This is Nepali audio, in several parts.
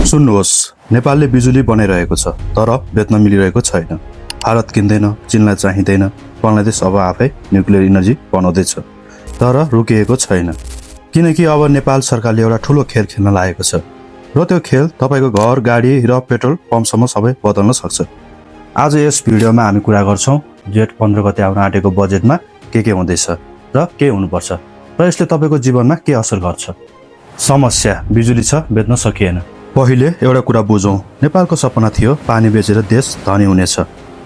सुन्नुहोस्, नेपालले बिजुली बनाइरहेको छ तर बेच्न मिलिरहेको छैन। भारत किन्दैन, चीनलाई चाहिँदैन। बङ्गलादेश अब आफै न्युक्लियर इनर्जी बनाउँदैछ तर रोकिएको छैन, किनकि अब नेपाल सरकारले एउटा ठुलो खेल खेल्न लागेको छ र त्यो खेल तपाईको घर, गाडी र पेट्रोल पम्पसम्म सबै बदल्न सक्छ। आज यस भिडियोमा हामी कुरा गर्छौं जेठ 15 गते आउन आँटेको बजेटमा के हुँदैछ र के हुनुपर्छ र यसले तपाईको जीवनमा के असर गर्छ। समस्या बिजुली छ, बेच्न सकिएन। पहिले एउटा कुरा बुझौं, नेपालको सपना थियो पानी बेचेर देश धनी हुनेछ,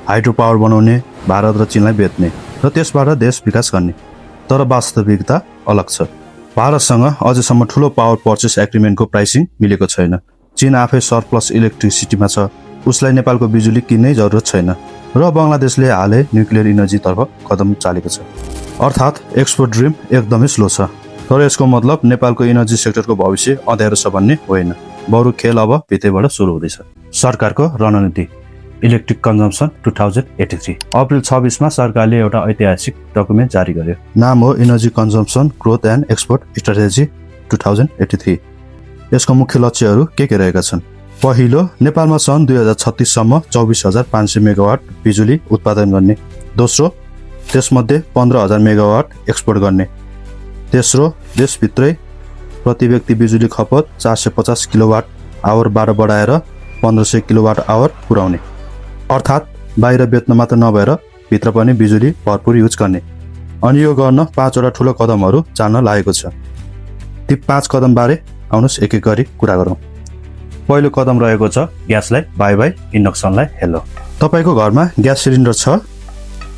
हाइड्रो पावर बनाउने, भारत र चीनलाई बेच्ने र त्यसबाट देश विकास गर्ने। तर वास्तविकता अलग छ। भारतसँग अझैसम्म ठुलो पावर पर्चेस एग्रिमेन्टको प्राइसिङ मिलेको छैन। चीन आफै सरप्लस इलेक्ट्रिसिटीमा छ, उसलाई नेपालको बिजुली किन्नै जरुरत छैन र बङ्गलादेशले हालै न्युक्लियर इनर्जीतर्फ कदम चालेको छ। अर्थात् एक्सपोर्ट ड्रिम एकदमै स्लो छ। तर यसको मतलब नेपालको इनर्जी सेक्टरको भविष्य अँध्यारो छ भन्ने होइन, बरु खेल अब भित्रैबाट सुरु हुँदैछ। सरकारको रणनीति इलेक्ट्रिक कन्जम्सन 2083 अप्रिल 26 मा सरकारले एउटा ऐतिहासिक डकुमेन्ट जारी गर्यो। नाम हो energy consumption growth and export strategy 2083। यसको मुख्य लक्ष्यहरू के रहेका छन्? पहिलो, नेपालमा सन् 2036 सम्म 24,500 मेगावाट बिजुली उत्पादन गर्ने। दोस्रो, त्यसमध्ये 15,000 मेगावाट एक्सपोर्ट गर्ने। तेस्रो, देशभित्रै प्रति व्यक्ति बिजुली खपत 450 किलोवाट आवरबाट बढाएर 1500 किलोवाट आवर पुर्याउने। अर्थात् बाहिर बेच्न मात्र नभएर भित्र पनि बिजुली भरपुर युज गर्ने। अनि यो गर्न 5वटा ठुलो कदमहरू चाल्न लागेको छ। ती 5 कदमबारे आउनुहोस् एक एक गरी कुरा गरौँ। पहिलो कदम रहेको छ ग्यासलाई बाई बाई, इन्डक्सनलाई हेलो। तपाईको घरमा ग्यास सिलिन्डर छ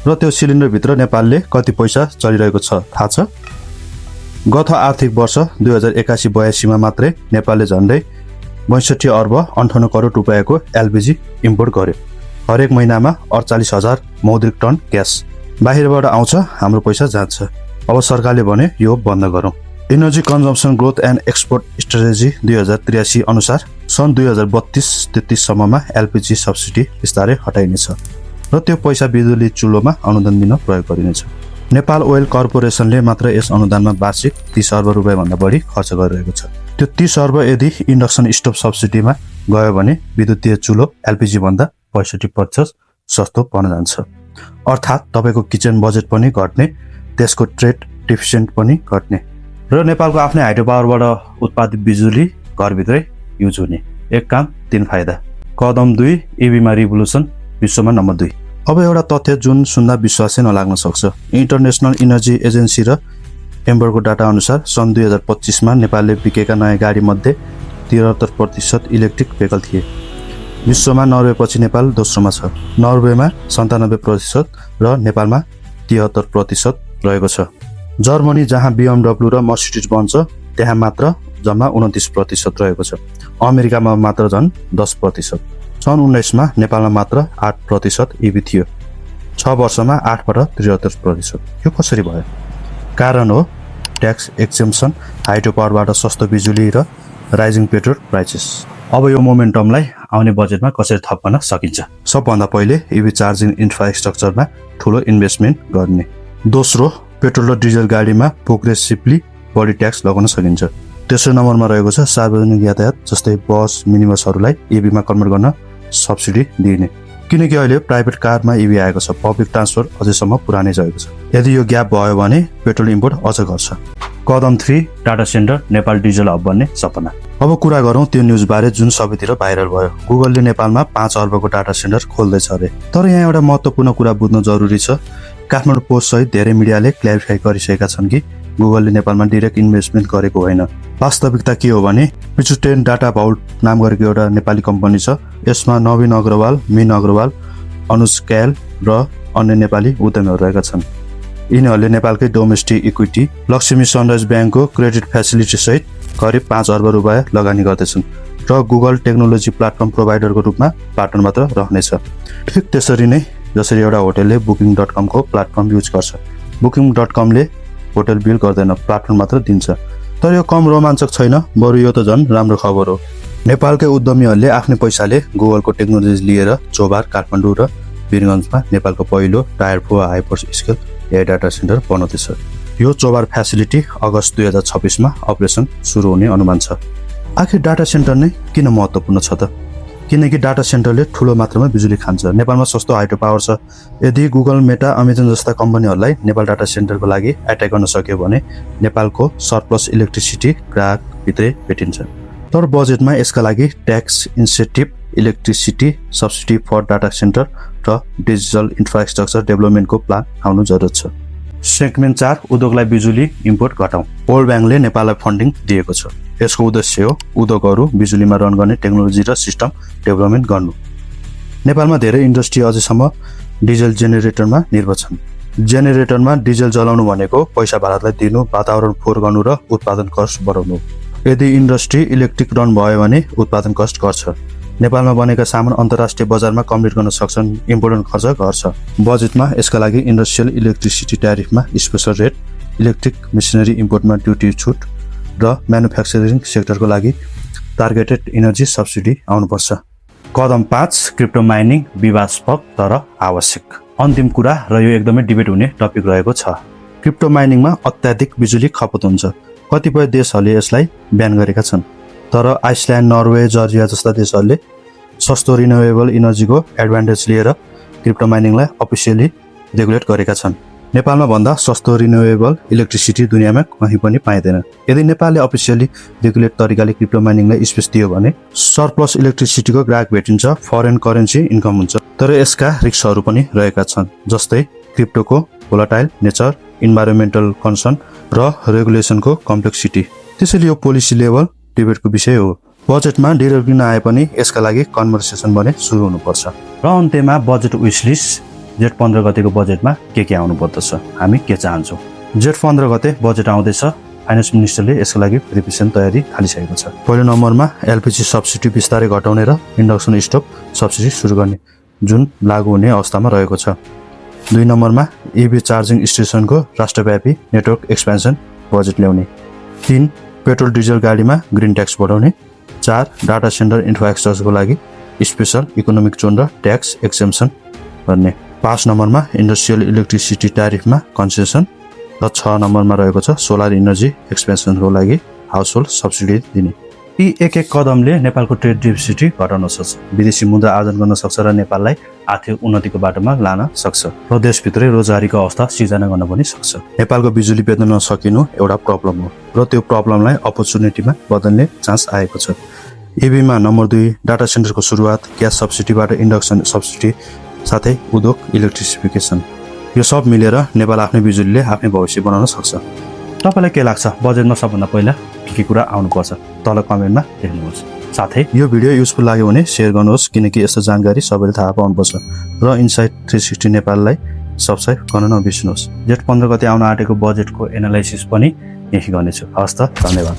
र त्यो सिलिन्डरभित्र नेपालले कति पैसा चलिरहेको छ थाहा छ? गत आर्थिक वर्ष 2081-82 मा मात्रै नेपालले झन्डै 62 अर्ब 58 करोड रुपैयाँको एलपीजी इम्पोर्ट गर्यो। हरेक महिनामा 48,000 मौद्रिक टन ग्यास बाहिरबाट आउँछ, हाम्रो पैसा जान्छ। अब सरकारले भने यो बन्द गरौँ। Energy consumption growth and export strategy 2083 अनुसार सन् 2032-33 सम्ममा एलपीजी सब्सिडी बिस्तारै हटाइनेछ र त्यो पैसा बिजुली चुल्होमा अनुदान दिन प्रयोग गरिनेछ। नेपाल ओयल कर्पोरेसनले मात्र यस अनुदानमा वार्षिक 30 अर्ब रुपैयाँ भन्दा बढी खर्च गरिरहेको छ। त्यो 30 अर्ब यदि इन्डक्सन स्टोभ सब्सिडीमा गयो भने विद्युतीय चुल्हो एलपीजी भन्दा 65% सस्तो बन्न जान्छ। अर्थात् तपाईको किचन बजेट पनि घट्ने, त्यसको ट्रेड डिफिसिएन्ट पनि घट्ने र नेपालको आफ्नै हाइड्रो पावरबाट उत्पादित बिजुली घरभित्रै युज हुने। एक काम 3 फाइदा। कदम 2, इभीमा रिभोल्युसन विश्वमा नम्बर 2। अब एउटा तथ्य जुन सुन्दा विश्वासै नलाग्न सक्छ। इन्टरनेसनल इनर्जी एजेन्सी र एम्बरको डाटा अनुसार सन् 2025 मा नेपालले बिकेका नयाँ गाडी मध्ये 73% इलेक्ट्रिक भेहिकल थिए। विश्वमा नर्वेपछि नेपाल दोस्रोमा छ। नर्वेमा 97% र नेपालमा 73% रहेको छ। जर्मनी जहाँ BMW र मर्सिडिज बन्छ त्यहाँ मात्र जम्मा 29% रहेको छ। अमेरिकामा मात्र झन् 10%। सन् 19 मा नेपालमा मात्र 8% इभी थियो। 6 वर्षमा 8बाट 73%। यो कसरी भयो? कारण हो ट्याक्स एक्जेम्पसन, हाइड्रो पावरबाट सस्तो बिजुली र राइजिङ पेट्रोल प्राइसेस। अब यो मोमेन्टमलाई आउने बजेटमा कसरी थप्न सकिन्छ? सबभन्दा पहिले इभी चार्जिङ इन्फ्रास्ट्रक्चरमा ठुलो इन्भेस्टमेन्ट गर्ने। दोस्रो, पेट्रोल र डिजल गाडीमा प्रोग्रेसिभली बढी ट्याक्स लगाउन सकिन्छ। तेस्रो नम्बरमा रहेको छ सार्वजनिक यातायात जस्तै बस, मिनी बसहरूलाई इभीमा कन्भर्ट गर्न सब्सिडी दिने, किनकि अहिले प्राइभेट कारमा इभी आएको छ। पब्लिक ट्रान्सपोर्ट अझैसम्म पुरानै रहेको छ। यदि यो ग्याप भयो भने पेट्रोल इम्पोर्ट अझ घट्छ। कदम 3, data centre Nepal digital hub बन्ने सपना। अब कुरा गरौँ त्यो न्युजबारे जुन सबैतिर भाइरल भयो। गुगलले नेपालमा 5 अर्बको डाटा सेन्टर खोल्दैछ अरे। तर यहाँ एउटा महत्त्वपूर्ण कुरा बुझ्नु जरुरी छ। काठमाडौँ पोस्ट सहित धेरै मिडियाले क्ल्यारिफाई गरिसकेका छन् कि गुगलले नेपालमा डाइरेक्ट इन्भेस्टमेन्ट गरेको होइन। वास्तविकता के हो भने पिचुटेन डाटा भाउल्ट नाम गरेको एउटा नेपाली कम्पनी छ। यसमा नवीन अग्रवाल, मीन अग्रवाल, अनुज क्याल र अन्य नेपाली उद्यमीहरू रहेका छन्। यिनीहरूले नेपालकै डोमेस्टिक इक्विटी लक्ष्मी सनराइज ब्याङ्कको क्रेडिट फेसिलिटी सहित करिब 5 अर्ब रुपैयाँ लगानी गर्दैछन् र गुगल टेक्नोलोजी प्लेटफर्म प्रोभाइडरको रूपमा पार्टनर मात्र रहनेछ। ठिक त्यसरी नै जसरी एउटा होटलले बुकिङ.com को प्लेटफर्म युज गर्छ। बुकिङ.com ले होटल बिल गर्दैन, प्लेटफर्म मात्र दिन्छ। तर यो कम रोमाञ्चक छैन, बरु यो त झन् राम्रो खबर हो। नेपालकै उद्यमीहरूले आफ्नै पैसाले गुगलको टेक्नोलोजी लिएर चोबार, काठमाडौँ र वीरगञ्जमा नेपालको पहिलो tyre 4 hyper scale AI data centre बनाउँदैछ। यो चोबार फेसिलिटी अगस्त 2026 मा अपरेसन सुरु हुने अनुमान छ। आखिर डाटा सेन्टर नै किन महत्त्वपूर्ण छ त? किनकि डाटा सेन्टरले ठुलो मात्रामा बिजुली खान्छ। नेपालमा सस्तो हाइड्रो पावर छ। यदि गुगल, मेटा, अमेजन जस्ता कम्पनीहरूलाई नेपाल डाटा सेन्टरको लागि एट्याक गर्न सक्यो भने नेपालको सरप्लस इलेक्ट्रिसिटी ग्राहकभित्रै भेटिन्छ। तर बजेटमा यसका लागि tax incentive, electricity subsidy for data center र डिजिटल इन्फ्रास्ट्रक्चर डेभलपमेन्टको प्लान आउनु जरुरत छ। सेगमेन्ट 4 उद्योगलाई बिजुली इम्पोर्ट घटाउँ। वर्ल्ड ब्याङ्कले नेपाललाई फन्डिङ दिएको छ। यसको उद्देश्य हो उद्योगहरू बिजुलीमा रन गर्ने टेक्नोलोजी र सिस्टम डेभलपमेन्ट गर्नु। नेपालमा धेरै इन्डस्ट्री अझैसम्म डिजल जेनेरेटरमा निर्भर छन्। जेनेरेटरमा डिजल जलाउनु भनेको पैसा भारतलाई दिनु, वातावरण फोहोर गर्नु र उत्पादन कस्ट बढाउनु। यदि इन्डस्ट्री इलेक्ट्रिक रन भयो भने उत्पादन कस्ट घट्छ। नेपालमा बनेका सामान अन्तर्राष्ट्रिय बजारमा कम्पिट गर्न सक्छन्, इम्पोर्ट खर्च घट्छ। बजेटमा यसका लागि इन्डस्ट्रियल इलेक्ट्रिसिटी ट्यारिफमा स्पेशल रेट, इलेक्ट्रिक मेसिनरी इम्पोर्टमा ड्युटी छुट र म्यानुफ्याक्चरिङ सेक्टरको लागि टार्गेटेड इनर्जी सब्सिडी आउनुपर्छ। कदम 5 क्रिप्टो माइनिङ विवादास्पद तर आवश्यक। अन्तिम कुरा र यो एकदमै डिबेट हुने टपिक रहेको छ। क्रिप्टो माइनिङमा अत्याधिक बिजुली खपत हुन्छ। कतिपय देशहरूले यसलाई ब्यान गरेका छन्, तर आइसल्यान्ड, नर्वे, जर्जिया जस्ता देशहरूले सस्तो रिन्युएबल इनर्जीको एडभान्टेज लिएर क्रिप्टो माइनिङलाई अफिसियली रेगुलेट गरेका छन्। नेपालमा भन्दा सस्तो रिन्युएबल इलेक्ट्रिसिटी दुनियाँमा कहीँ पनि पाइँदैन। यदि नेपालले अफिसियली रेगुलेट तरिकाले क्रिप्टो माइनिङलाई स्पेस दियो भने सरप्लस इलेक्ट्रिसिटीको ग्राहक भेटिन्छ, फरेन करेन्सी इन्कम हुन्छ। तर यसका रिस्कहरू पनि रहेका छन्, जस्तै क्रिप्टोको भोलाटाइल नेचर, इन्भाइरोमेन्टल कन्सर्न र रेगुलेसनको कम्प्लेक्सिटी। त्यसैले यो पोलिसी लेभल डिबेटको विषय हो। बजेटमा डिरेक्टिभ नआए पनि यसका लागि कन्भर्सेसन भने सुरु हुनुपर्छ। र अन्त्यमा बजेट विसलिस्ट। जेठ 15 गतेको बजेटमा के आउनु पर्दछ, हामी के चाहन्छौँ। जेठ 15 गते बजेट आउँदैछ। फाइनेन्स मिनिस्टरले यसको लागि प्रिपरेसन तयारी थालिसकेको छ। पहिलो नम्बरमा एलपिजी सब्सिडी बिस्तारै घटाउने र इन्डक्सन स्टोभ सब्सिडी सुरु गर्ने, जुन लागू हुने अवस्थामा रहेको छ। 2 नम्बरमा इभी चार्जिङ स्टेसनको राष्ट्रव्यापी नेटवर्क एक्सपेन्सन बजेट ल्याउने। 3 पेट्रोल डिजल गाडीमा ग्रिन ट्याक्स बढाउने। 4 डाटा सेन्टर इन्फ्रास्ट्रक्चरको लागि स्पेशल इकोनोमिक जोन र ट्याक्स एक्सेम्सन गर्ने। 5 नम्बरमा इन्डस्ट्रियल इलेक्ट्रिसिटी ट्यारिफमा कन्सेसन र 6 नम्बरमा रहेको छ सोलर इनर्जी एक्सपेन्सनको लागि हाउस होल्ड सब्सिडी दिने। यी एक कदमले नेपालको ट्रेड डेफिसिट घटाउन सक्छ, विदेशी मुद्रा आर्जन गर्न सक्छ र नेपाललाई आर्थिक उन्नतिको बाटोमा लान सक्छ र देशभित्रै रोजगारीको अवस्था सिर्जना गर्न पनि सक्छ। नेपालको बिजुली बेच्न नसकिनु एउटा प्रब्लम हो र त्यो प्रब्लमलाई अपर्च्युनिटीमा बदल्ने चान्स आएको छ। इभीमा नम्बर 2 डाटा सेन्टरको सुरुवात, ग्यास सब्सिडीबाट इन्डक्सन सब्सिडी, साथै उद्योग इलेक्ट्रिफिकेसन। यो सब मिलेर नेपाल आफ्नै बिजुलीले आफ्नै भविष्य बनाउन सक्छ। तपाईलाई के लाग्छ, बजेटमा सबभन्दा पहिला के कुरा आउनुपर्छ? तल कमेन्टमा लेख्नुहोस्। साथै यो भिडियो युजफुल लाग्यो भने सेयर गर्नुहोस्, किनकि यस्तो जानकारी सबैले थाहा पाउनुपर्छ। र इनसाइट 360 नेपाललाई सब्स्क्राइब गर्न नबिर्सनुहोस्। जेठ 15 गते आउन आँटेको बजेटको एनालाइसिस पनि यही गर्नेछु। हवस् त, धन्यवाद।